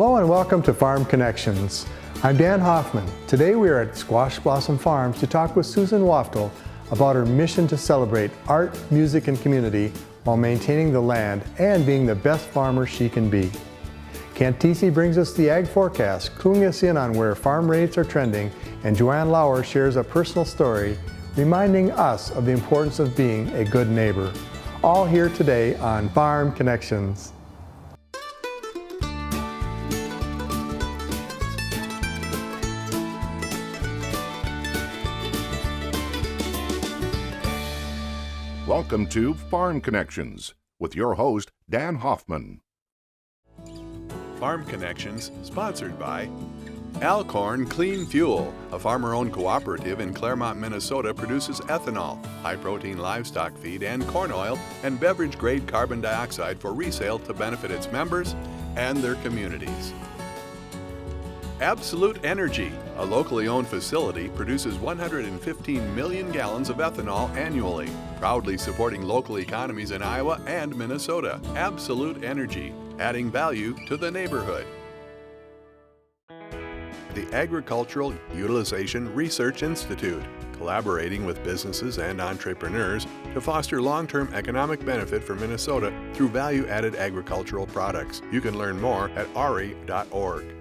Hello and welcome to Farm Connections. I'm Dan Hoffman. Today we are at Squash Blossom Farms to talk with Susan Waftel about her mission to celebrate art, music, and community while maintaining the land and being the best farmer she can be. Thiesse brings us the ag forecast, cluing us in on where farm rates are trending, and JoAnn Lower shares a personal story reminding us of the importance of being a good neighbor. All here today on Farm Connections. Welcome to Farm Connections with your host, Dan Hoffman. Farm Connections, sponsored by Alcorn Clean Fuel, a farmer-owned cooperative in Claremont, Minnesota, produces ethanol, high-protein livestock feed, and corn oil, and beverage-grade carbon dioxide for resale to benefit its members and their communities. Absolute Energy, a locally owned facility, produces 115 million gallons of ethanol annually, proudly supporting local economies in Iowa and Minnesota. Absolute Energy, adding value to the neighborhood. The Agricultural Utilization Research Institute, collaborating with businesses and entrepreneurs to foster long-term economic benefit for Minnesota through value-added agricultural products. You can learn more at ari.org.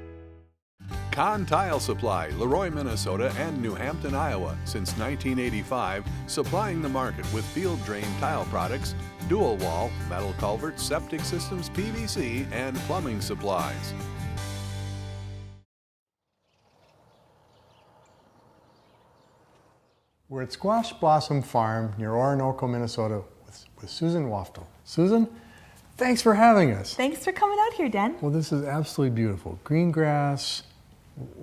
Kahn Tile Supply, Leroy, Minnesota, and New Hampton, Iowa, since 1985, supplying the market with field drain tile products, dual wall, metal culverts, septic systems, PVC, and plumbing supplies. We're at Squash Blossom Farm near Orinoco, Minnesota with Susan Waftel. Susan, thanks for having us. Thanks for coming out here, Dan. Well, this is absolutely beautiful. Green grass,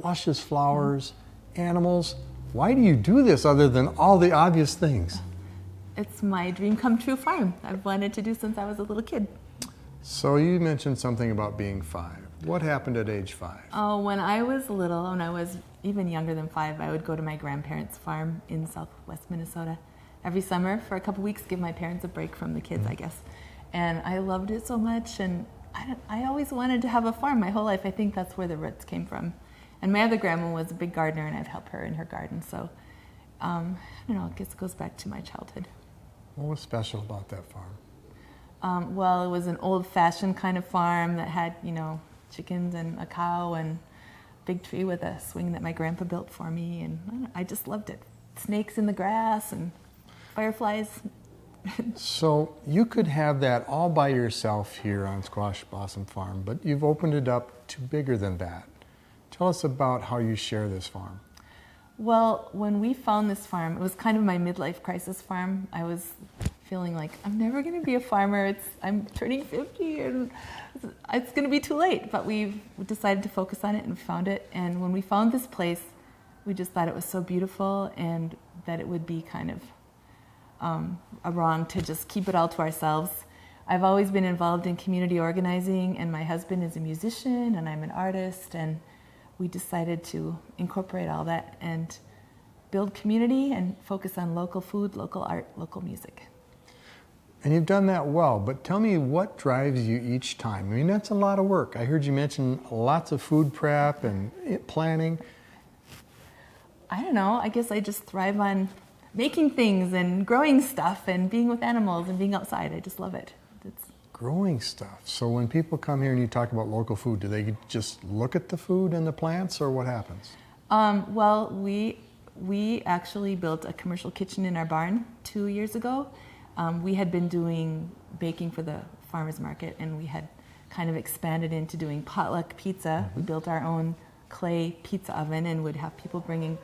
luscious flowers, animals. Why do you do this other than all the obvious things? It's my dream come true farm. I've wanted to do since I was a little kid. So you mentioned something about being 5. What happened at age 5? Oh, when I was little, when I was even younger than 5, I would go to my grandparents' farm in southwest Minnesota every summer for a couple weeks, give my parents a break from the kids, I guess. And I loved it so much, and I always wanted to have a farm my whole life. I think that's where the roots came from. And my other grandma was a big gardener, and I'd help her in her garden. So, I don't know, I guess it goes back to my childhood. What was special about that farm? Well, it was an old-fashioned kind of farm that had, chickens and a cow and a big tree with a swing that my grandpa built for me. And I just loved it. Snakes in the grass and fireflies. So you could have that all by yourself here on Squash Blossom Farm, but you've opened it up to bigger than that. Tell us about how you share this farm. Well, when we found this farm, it was kind of my midlife crisis farm. I was feeling like, I'm never going to be a farmer. I'm turning 50 and it's going to be too late. But we decided to focus on it and found it. And when we found this place, we just thought it was so beautiful and that it would be kind of a wrong to just keep it all to ourselves. I've always been involved in community organizing, and my husband is a musician and I'm an artist, and we decided to incorporate all that and build community and focus on local food, local art, local music. And you've done that well, but tell me what drives you each time. I mean, that's a lot of work. I heard you mention lots of food prep and planning. I don't know, I guess I just thrive on making things and growing stuff and being with animals and being outside. I just love it. Growing stuff. So when people come here and you talk about local food, do they just look at the food and the plants, or what happens? Well, we actually built a commercial kitchen in our barn 2 years ago. We had been doing baking for the farmers market, and we had kind of expanded into doing potluck pizza. We built our own clay pizza oven and would have people bringing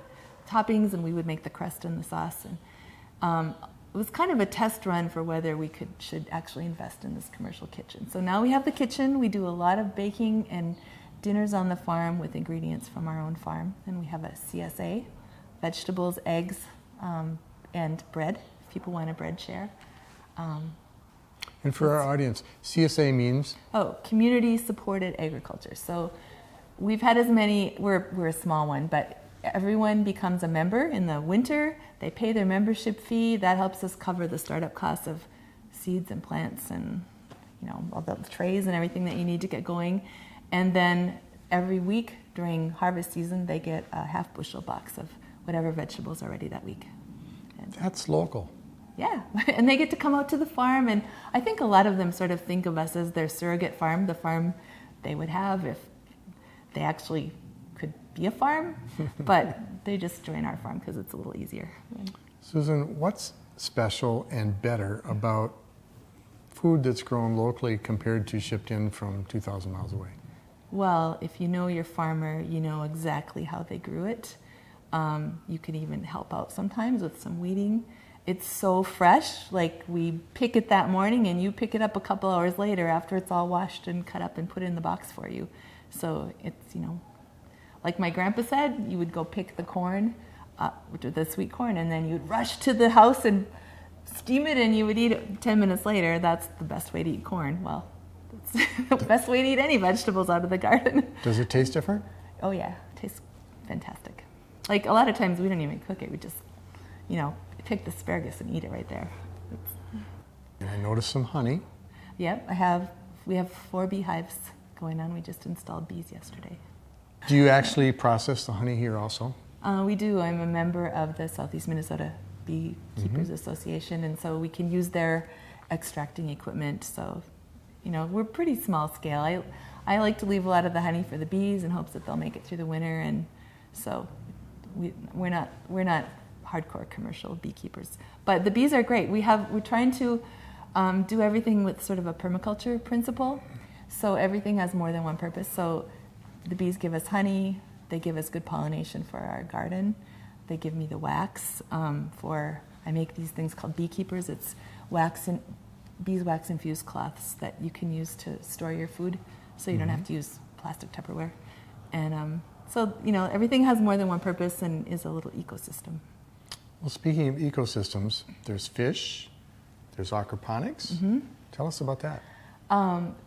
toppings, and we would make the crust and the sauce. And it was kind of a test run for whether we should actually invest in this commercial kitchen. So now we have the kitchen. We do a lot of baking and dinners on the farm with ingredients from our own farm. And we have a CSA, vegetables, eggs, and bread, if people want a bread share. And for our audience, CSA means? Oh, community supported agriculture. So we've had as many, we're a small one, but everyone becomes a member in the winter. They pay their membership fee. That helps us cover the startup costs of seeds and plants and all the trays and everything that you need to get going. And then every week during harvest season, they get a half bushel box of whatever vegetables are ready that week. And That's local. yeah, and they get to come out to the farm, and I think a lot of them sort of think of us as their surrogate farm, the farm they would have if they actually could be a farm, but they just join our farm because it's a little easier. Susan, what's special and better about food that's grown locally compared to shipped in from 2,000 miles away? Well, if you know your farmer, you know exactly how they grew it. You can even help out sometimes with some weeding. It's so fresh, like we pick it that morning and you pick it up a couple hours later after it's all washed and cut up and put in the box for you. So it's, like my grandpa said, you would go pick the corn, the sweet corn, and then you'd rush to the house and steam it and you would eat it 10 minutes later. That's the best way to eat corn. Well, it's the best way to eat any vegetables out of the garden. Does it taste different? Oh yeah, it tastes fantastic. Like a lot of times we don't even cook it. We just, pick the asparagus and eat it right there. And I noticed some honey. Yep, we have 4 beehives going on. We just installed bees yesterday. Do you actually process the honey here also? We do. I'm a member of the Southeast Minnesota Beekeepers Association, and so we can use their extracting equipment. So, we're pretty small scale. I like to leave a lot of the honey for the bees in hopes that they'll make it through the winter, and so we're not hardcore commercial beekeepers. But the bees are great. We're trying to do everything with sort of a permaculture principle. So everything has more than one purpose. So the bees give us honey. They give us good pollination for our garden. They give me the wax I make these things called beekeepers. It's beeswax infused cloths that you can use to store your food, so you don't have to use plastic Tupperware. And so everything has more than one purpose and is a little ecosystem. Well, speaking of ecosystems, there's fish, there's aquaponics. Tell us about that.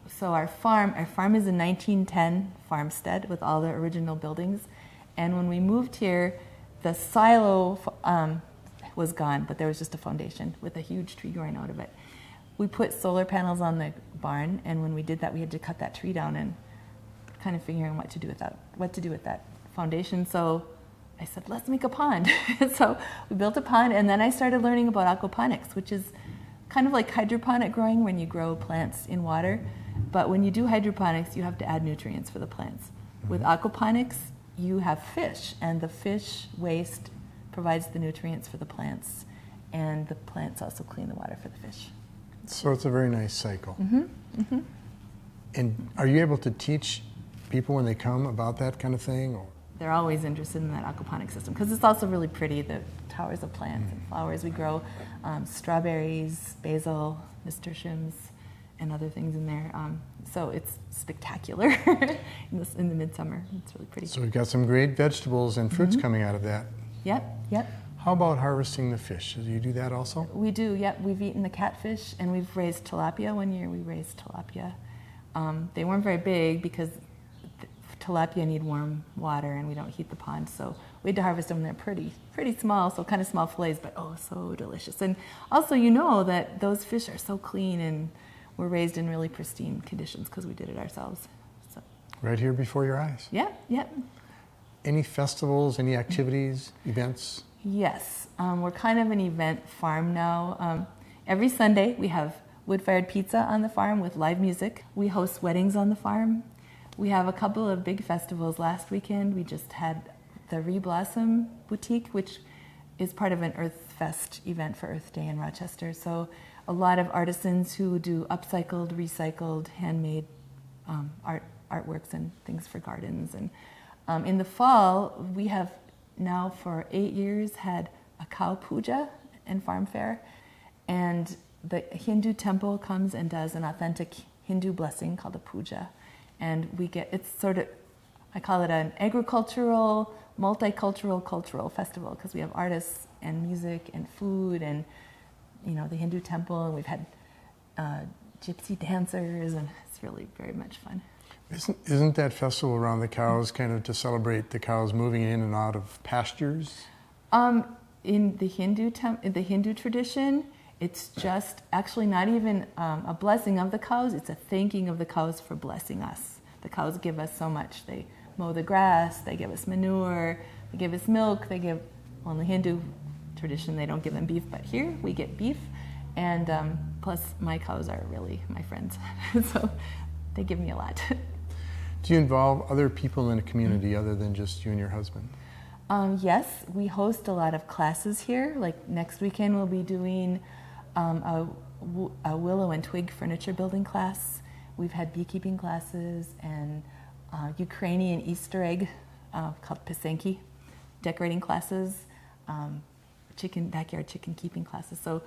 So our farm is a 1910 farmstead with all the original buildings. And when we moved here, the silo was gone, but there was just a foundation with a huge tree growing out of it. We put solar panels on the barn, and when we did that, we had to cut that tree down and kind of figuring what to do with that foundation. So I said, let's make a pond. So we built a pond, and then I started learning about aquaponics, which is kind of like hydroponic growing when you grow plants in water. But when you do hydroponics, you have to add nutrients for the plants. With aquaponics, you have fish, and the fish waste provides the nutrients for the plants, and the plants also clean the water for the fish. So it's a very nice cycle. And are you able to teach people when they come about that kind of thing? Or? They're always interested in that aquaponic system because it's also really pretty, the towers of plants and flowers. We grow strawberries, basil, nasturtiums, and other things in there. So it's spectacular in the midsummer. It's really pretty. So we've got some great vegetables and fruits coming out of that. Yep. How about harvesting the fish? Do you do that also? We do, yep. We've eaten the catfish, and we've raised tilapia. One year we raised tilapia. They weren't very big because tilapia need warm water, and we don't heat the pond, so we had to harvest them. They're pretty small, so kind of small fillets, but oh, so delicious. And also, that those fish are so clean and were raised in really pristine conditions because we did it ourselves. So. Right here before your eyes. Yep. Any festivals, any activities, events? Yes, we're kind of an event farm now. Every Sunday we have wood-fired pizza on the farm with live music. We host weddings on the farm. We have a couple of big festivals. Last weekend we just had the Reblossom Boutique, which is part of an Earth Fest event for Earth Day in Rochester. So a lot of artisans who do upcycled, recycled, handmade artworks and things for gardens. And in the fall, we have now for 8 years had a cow puja and farm fair. And the Hindu temple comes and does an authentic Hindu blessing called a puja. And it's sort of, I call it an agricultural, multicultural, cultural festival because we have artists and music and food and, the Hindu temple. And we've had gypsy dancers, and it's really very much fun. Isn't that festival around the cows kind of to celebrate the cows moving in and out of pastures? In the Hindu tradition, it's just actually not even a blessing of the cows. It's a thanking of the cows for blessing us. The cows give us so much. They mow the grass, they give us manure, they give us milk, they give, well, in the Hindu tradition they don't give them beef, but here we get beef, and plus my cows are really my friends, so they give me a lot. Do you involve other people in the community other than just you and your husband? Yes, we host a lot of classes here. Like next weekend we'll be doing a willow and twig furniture building class. We've had beekeeping classes and Ukrainian Easter egg called pisanki, decorating classes, backyard chicken keeping classes. So,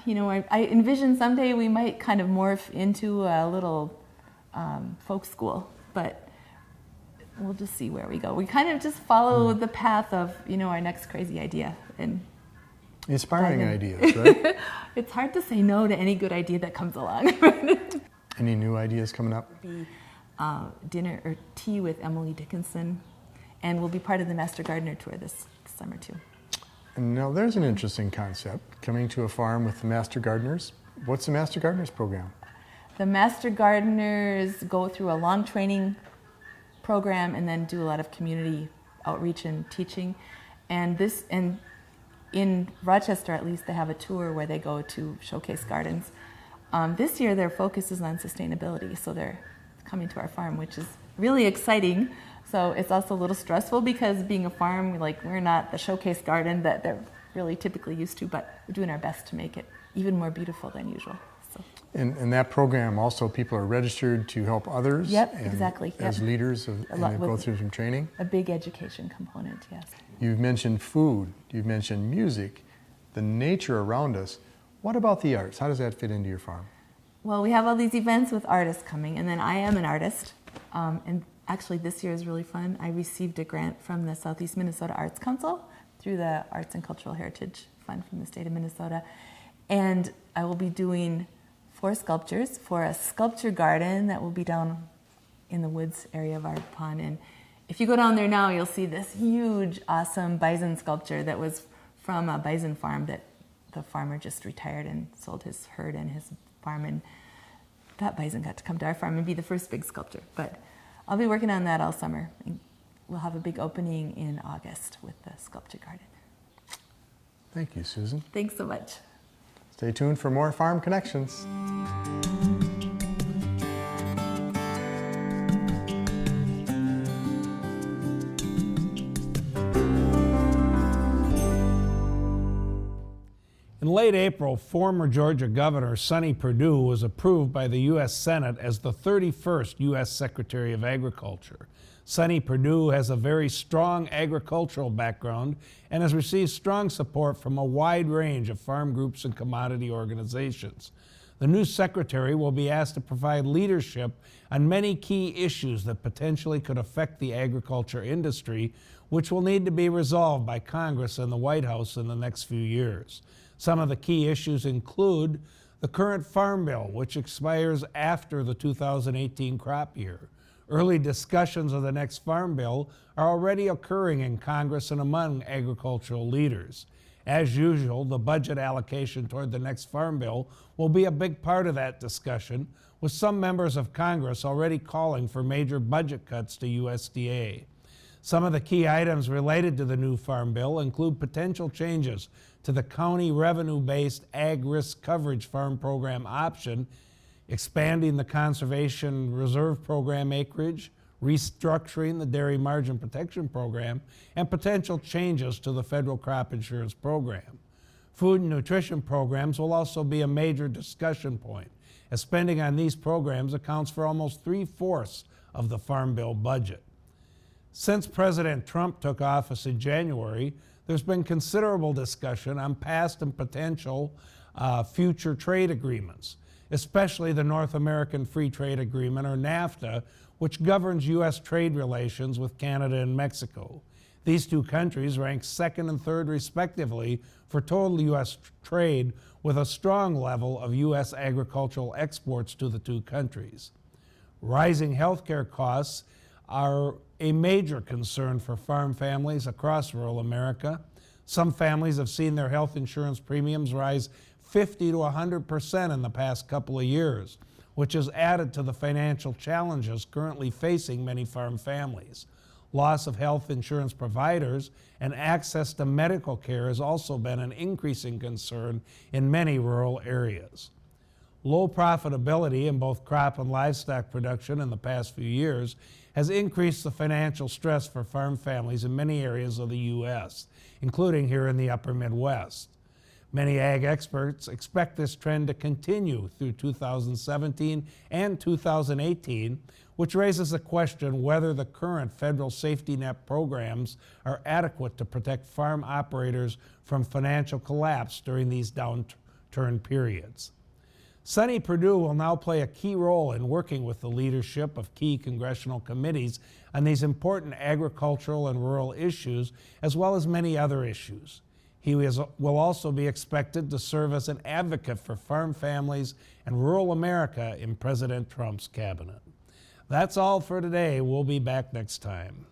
you know, I envision someday we might kind of morph into a little folk school, but we'll just see where we go. We kind of just follow the path of, you know, our next crazy idea. And inspiring ideas, right? It's hard to say no to any good idea that comes along. Any new ideas coming up? Be dinner or tea with Emily Dickinson, and we'll be part of the Master Gardener tour this summer too. And now there's an interesting concept, coming to a farm with the Master Gardeners. What's the Master Gardeners program? The Master Gardeners go through a long training program and then do a lot of community outreach and teaching. And in Rochester, at least, they have a tour where they go to showcase gardens. This year, their focus is on sustainability, so they're coming to our farm, which is really exciting. So it's also a little stressful because being a farm, like, we're not the showcase garden that they're really typically used to, but we're doing our best to make it even more beautiful than usual. So. In that program, also people are registered to help others. Yep, exactly. As leaders, and they go through some training. A big education component, yes. You've mentioned food. You've mentioned music, the nature around us. What about the arts? How does that fit into your farm? Well, we have all these events with artists coming, and then I am an artist. And actually, this year is really fun. I received a grant from the Southeast Minnesota Arts Council through the Arts and Cultural Heritage Fund from the state of Minnesota. And I will be doing 4 sculptures for a sculpture garden that will be down in the woods area of our pond. And if you go down there now, you'll see this huge, awesome bison sculpture that was from a bison farm that the farmer just retired and sold his herd and his farm. And that bison got to come to our farm and be the first big sculpture. But I'll be working on that all summer. And we'll have a big opening in August with the sculpture garden. Thank you, Susan. Thanks so much. Stay tuned for more Farm Connections. In late April, former Georgia Governor Sonny Perdue was approved by the U.S. Senate as the 31st U.S. Secretary of Agriculture. Sonny Perdue has a very strong agricultural background and has received strong support from a wide range of farm groups and commodity organizations. The new secretary will be asked to provide leadership on many key issues that potentially could affect the agriculture industry, which will need to be resolved by Congress and the White House in the next few years. Some of the key issues include the current Farm Bill, which expires after the 2018 crop year. Early discussions of the next Farm Bill are already occurring in Congress and among agricultural leaders. As usual, the budget allocation toward the next Farm Bill will be a big part of that discussion, with some members of Congress already calling for major budget cuts to USDA. Some of the key items related to the new Farm Bill include potential changes to the county revenue-based Ag Risk Coverage Farm Program option, expanding the Conservation Reserve Program acreage, restructuring the Dairy Margin Protection Program, and potential changes to the federal crop insurance program. Food and nutrition programs will also be a major discussion point, as spending on these programs accounts for almost 3/4 of the Farm Bill budget. Since President Trump took office in January, there's been considerable discussion on past and potential future trade agreements, especially the North American Free Trade Agreement, or NAFTA, which governs U.S. trade relations with Canada and Mexico. These two countries rank second and third, respectively, for total U.S. trade, with a strong level of U.S. agricultural exports to the two countries. Rising healthcare costs are a major concern for farm families across rural America. Some families have seen their health insurance premiums rise 50 to 100% in the past couple of years, which has added to the financial challenges currently facing many farm families. Loss of health insurance providers and access to medical care has also been an increasing concern in many rural areas. Low profitability in both crop and livestock production in the past few years has increased the financial stress for farm families in many areas of the U.S., including here in the upper Midwest. Many ag experts expect this trend to continue through 2017 and 2018, which raises the question whether the current federal safety net programs are adequate to protect farm operators from financial collapse during these downturn periods. Sonny Perdue will now play a key role in working with the leadership of key congressional committees on these important agricultural and rural issues, as well as many other issues. He will also be expected to serve as an advocate for farm families and rural America in President Trump's cabinet. That's all for today. We'll be back next time.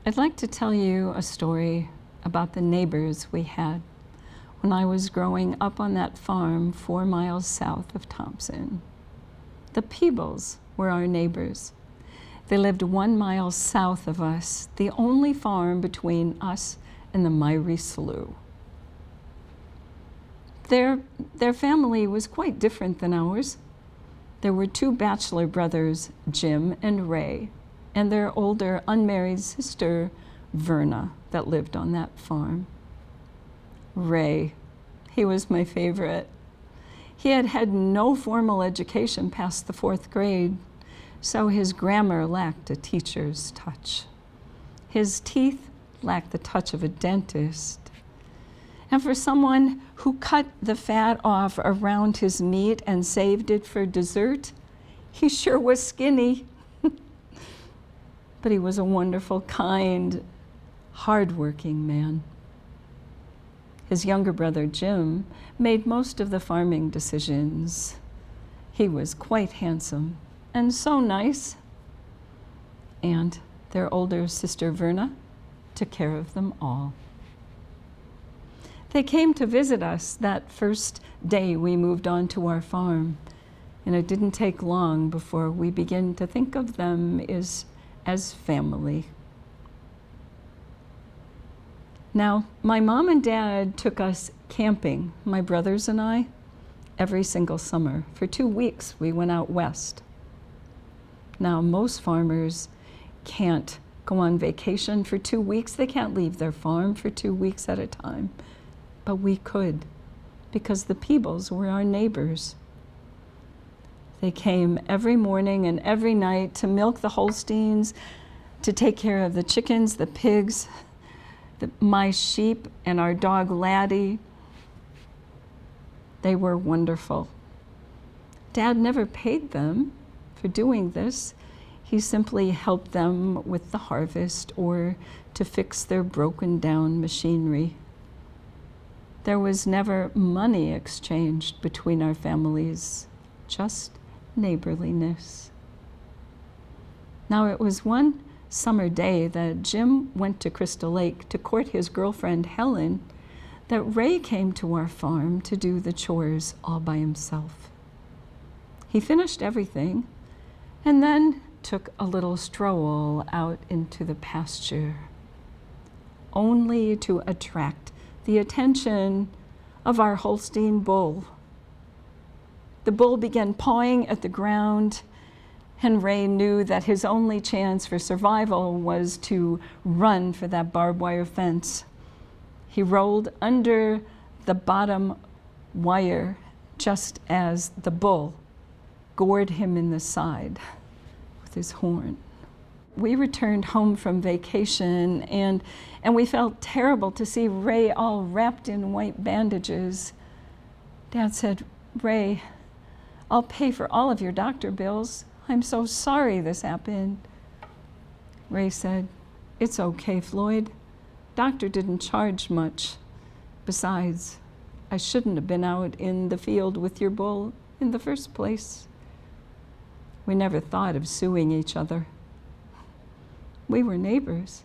I'd like to tell you a story about the neighbors we had when I was growing up on that farm 4 miles south of Thompson. The Peebles were our neighbors. They lived 1 mile south of us, the only farm between us and the Myrie Slough. Their family was quite different than ours. There were 2 bachelor brothers, Jim and Ray, and their older unmarried sister, Verna, that lived on that farm. Ray, he was my favorite. He had had no formal education past the 4th grade, so his grammar lacked a teacher's touch. His teeth lacked the touch of a dentist. And for someone who cut the fat off around his meat and saved it for dessert, he sure was skinny. But he was a wonderful, kind, hardworking man. His younger brother, Jim, made most of the farming decisions. He was quite handsome and so nice. And their older sister, Verna, took care of them all. They came to visit us that first day we moved on to our farm, and it didn't take long before we began to think of them as family. Now, my mom and dad took us camping, my brothers and I, every single summer. For 2 weeks, we went out west. Now, most farmers can't go on vacation for 2 weeks. They can't leave their farm for 2 weeks at a time. But we could, because the Peebles were our neighbors. They came every morning and every night to milk the Holsteins, to take care of the chickens, the pigs, my sheep, and our dog Laddie. They were wonderful. Dad never paid them for doing this. He simply helped them with the harvest or to fix their broken down machinery. There was never money exchanged between our families, just neighborliness. Now, it was one summer day that Jim went to Crystal Lake to court his girlfriend Helen that Ray came to our farm to do the chores all by himself. He finished everything and then took a little stroll out into the pasture, only to attract the attention of our Holstein bull. The bull began pawing at the ground, and Ray knew that his only chance for survival was to run for that barbed wire fence. He rolled under the bottom wire just as the bull gored him in the side with his horn. We returned home from vacation, and we felt terrible to see Ray all wrapped in white bandages. Dad said, "Ray, I'll pay for all of your doctor bills. I'm so sorry this happened." Ray said, "It's okay, Floyd. Doctor didn't charge much. Besides, I shouldn't have been out in the field with your bull in the first place." We never thought of suing each other. We were neighbors.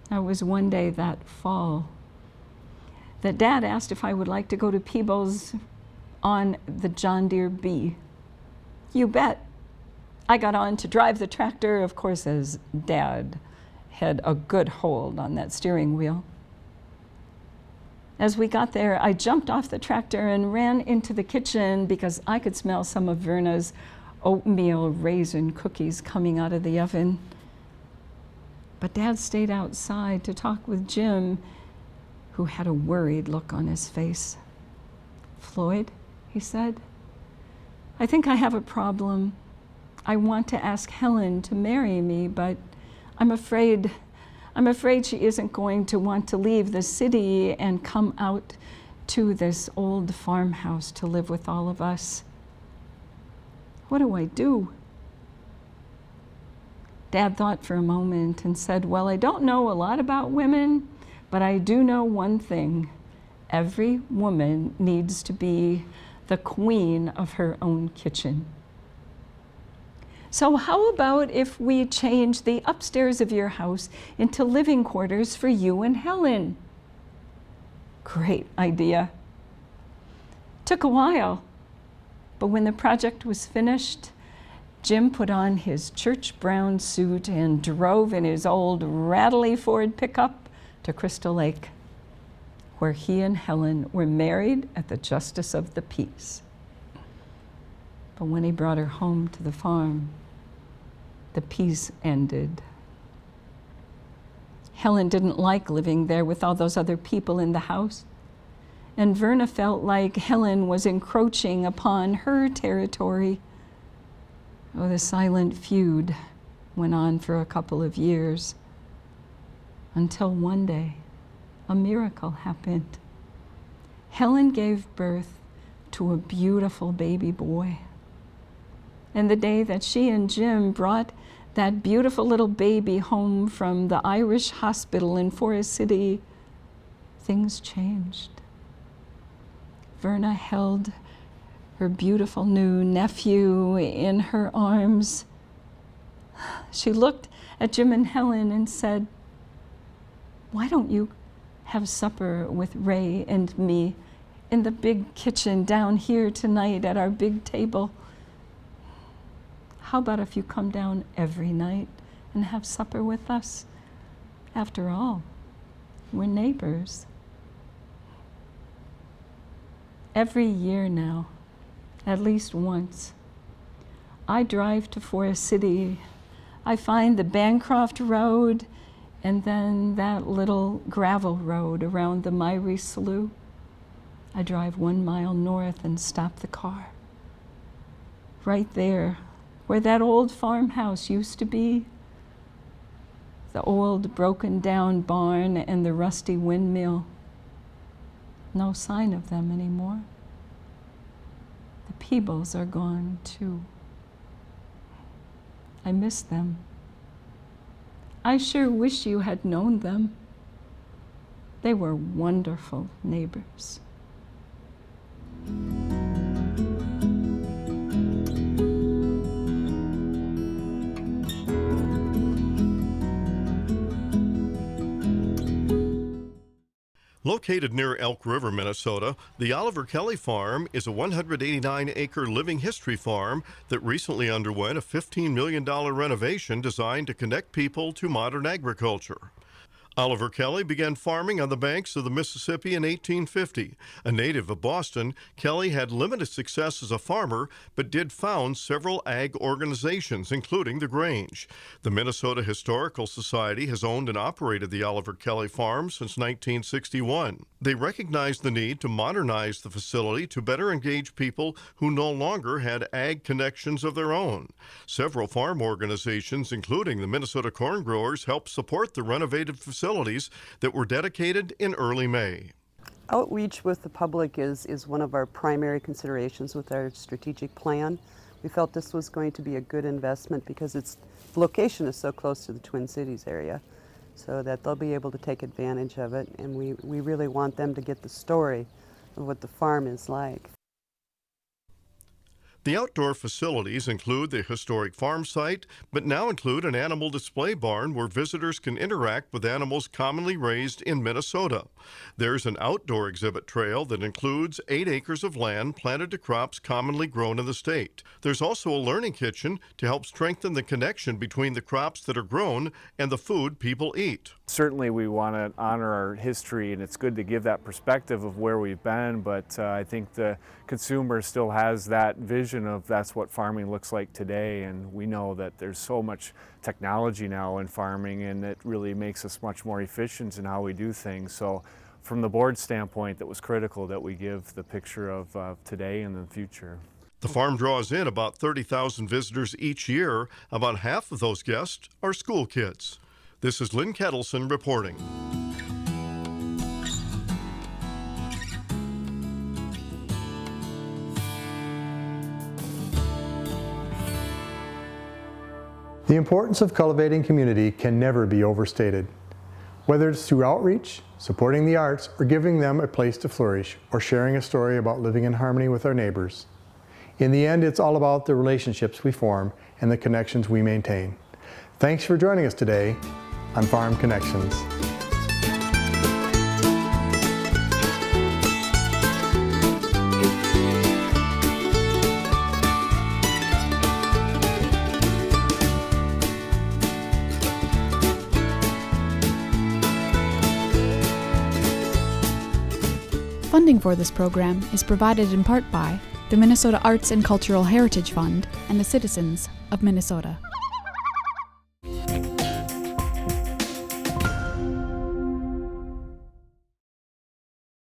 It was one day that fall that Dad asked if I would like to go to Peebles on the John Deere B. You bet. I got on to drive the tractor, of course, as Dad had a good hold on that steering wheel. As we got there, I jumped off the tractor and ran into the kitchen because I could smell some of Verna's oatmeal raisin cookies coming out of the oven. But Dad stayed outside to talk with Jim, who had a worried look on his face. "Floyd," he said, "I think I have a problem. I want to ask Helen to marry me, but I'm afraid she isn't going to want to leave the city and come out to this old farmhouse to live with all of us. What do I do?" Dad thought for a moment and said, "Well, I don't know a lot about women, but I do know one thing. Every woman needs to be the queen of her own kitchen. So how about if we change the upstairs of your house into living quarters for you and Helen?" Great idea. Took a while, but when the project was finished, Jim put on his church brown suit and drove in his old rattly Ford pickup to Crystal Lake, where he and Helen were married at the Justice of the Peace. But when he brought her home to the farm, the peace ended. Helen didn't like living there with all those other people in the house, and Verna felt like Helen was encroaching upon her territory. Oh, the silent feud went on for a couple of years, until one day a miracle happened. Helen gave birth to a beautiful baby boy. And the day that she and Jim brought that beautiful little baby home from the Irish hospital in Forest City, things changed. Verna held her beautiful new nephew in her arms. She looked at Jim and Helen and said, "Why don't you have supper with Ray and me in the big kitchen down here tonight at our big table? How about if you come down every night and have supper with us? After all, we're neighbors." Every year now, at least once, I drive to Forest City. I find the Bancroft Road and then that little gravel road around the Myrie Slough. I drive 1 mile north and stop the car. Right there, where that old farmhouse used to be, the old broken down barn and the rusty windmill. No sign of them anymore. The Peebles are gone too. I miss them. I sure wish you had known them. They were wonderful neighbors. Located near Elk River, Minnesota, the Oliver Kelley Farm is a 189-acre living history farm that recently underwent a $15 million renovation designed to connect people to modern agriculture. Oliver Kelley began farming on the banks of the Mississippi in 1850. A native of Boston, Kelley had limited success as a farmer, but did found several ag organizations, including the Grange. The Minnesota Historical Society has owned and operated the Oliver Kelley Farm since 1961. They recognized the need to modernize the facility to better engage people who no longer had ag connections of their own. Several farm organizations, including the Minnesota Corn Growers, helped support the renovated facilities that were dedicated in early May. Outreach with the public is one of our primary considerations with our strategic plan. We felt this was going to be a good investment because the location is so close to the Twin Cities area, so that they'll be able to take advantage of it, and we really want them to get the story of what the farm is like. The outdoor facilities include the historic farm site, but now include an animal display barn where visitors can interact with animals commonly raised in Minnesota. There's an outdoor exhibit trail that includes 8 acres of land planted to crops commonly grown in the state. There's also a learning kitchen to help strengthen the connection between the crops that are grown and the food people eat. Certainly we want to honor our history, and it's good to give that perspective of where we've been, but I think the consumer still has that vision of that's what farming looks like today, and we know that there's so much technology now in farming, and it really makes us much more efficient in how we do things. So from the board standpoint, that was critical that we give the picture of today and the future. The farm draws in about 30,000 visitors each year. About half of those guests are school kids. This is Lynn Ketelsen reporting. The importance of cultivating community can never be overstated. Whether it's through outreach, supporting the arts, or giving them a place to flourish, or sharing a story about living in harmony with our neighbors. In the end, it's all about the relationships we form and the connections we maintain. Thanks for joining us today on Farm Connections. Funding for this program is provided in part by the Minnesota Arts and Cultural Heritage Fund and the citizens of Minnesota.